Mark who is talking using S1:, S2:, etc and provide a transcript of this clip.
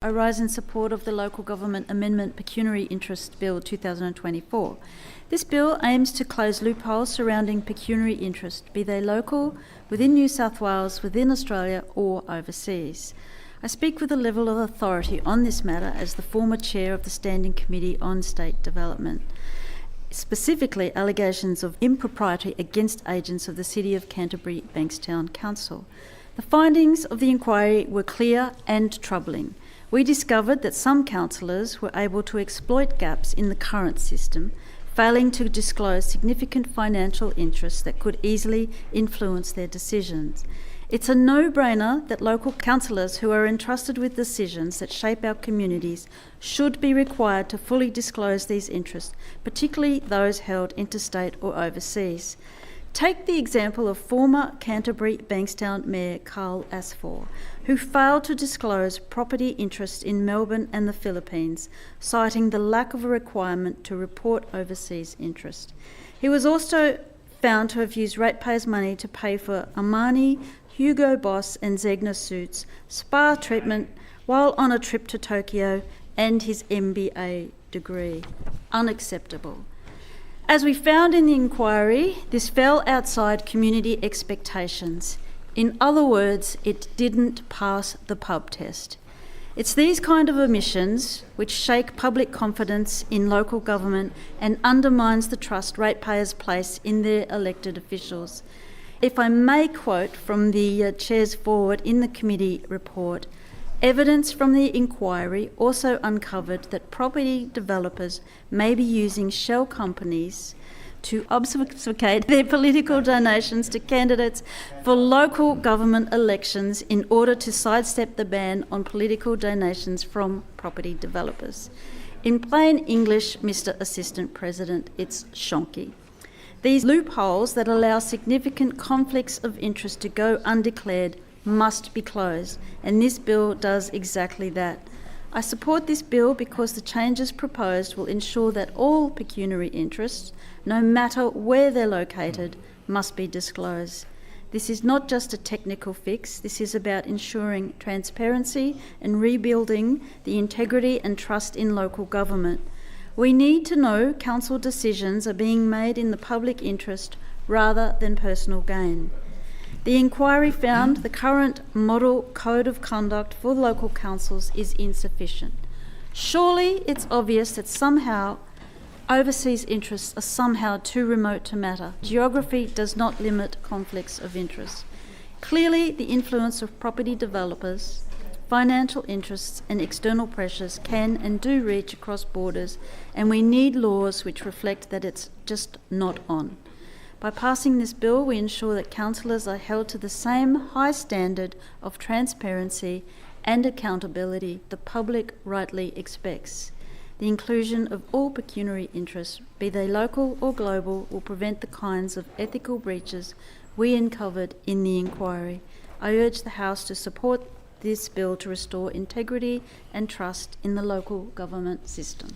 S1: I rise in support of the Local Government Amendment Pecuniary Interest Bill 2024. This bill aims to close loopholes surrounding pecuniary interest, be they local, within New South Wales, within Australia or overseas. I speak with a level of authority on this matter as the former chair of the Standing Committee on State Development, specifically allegations of impropriety against agents of the City of Canterbury Bankstown Council. The findings of the inquiry were clear and troubling. We discovered that some councillors were able to exploit gaps in the current system, failing to disclose significant financial interests that could easily influence their decisions. It's a no-brainer that local councillors who are entrusted with decisions that shape our communities should be required to fully disclose these interests, particularly those held interstate or overseas. Take the example of former Canterbury Bankstown Mayor Carl Asfor, who failed to disclose property interests in Melbourne and the Philippines, citing the lack of a requirement to report overseas interest. He was also found to have used ratepayers' money to pay for Armani, Hugo Boss and Zegna suits, spa treatment while on a trip to Tokyo, and his MBA degree. Unacceptable. As we found in the inquiry, this fell outside community expectations. In other words, it didn't pass the pub test. It's these kind of omissions which shake public confidence in local government and undermines the trust ratepayers place in their elected officials. If I may quote from the chair's forward in the committee report, evidence from the inquiry also uncovered that property developers may be using shell companies to obfuscate their political donations to candidates for local government elections in order to sidestep the ban on political donations from property developers. In plain English, Mr. Assistant President, it's shonky. These loopholes that allow significant conflicts of interest to go undeclared must be closed, and this bill does exactly that. I support this bill because the changes proposed will ensure that all pecuniary interests, no matter where they're located, must be disclosed. This is not just a technical fix, this is about ensuring transparency and rebuilding the integrity and trust in local government. We need to know council decisions are being made in the public interest rather than personal gain. The inquiry found the current model code of conduct for local councils is insufficient. Surely it's obvious that somehow overseas interests are somehow too remote to matter. Geography does not limit conflicts of interest. Clearly, the influence of property developers, financial interests and external pressures can and do reach across borders, and we need laws which reflect that it's just not on. By passing this bill, we ensure that councillors are held to the same high standard of transparency and accountability the public rightly expects. The inclusion of all pecuniary interests, be they local or global, will prevent the kinds of ethical breaches we uncovered in the inquiry. I urge the House to support this bill to restore integrity and trust in the local government system.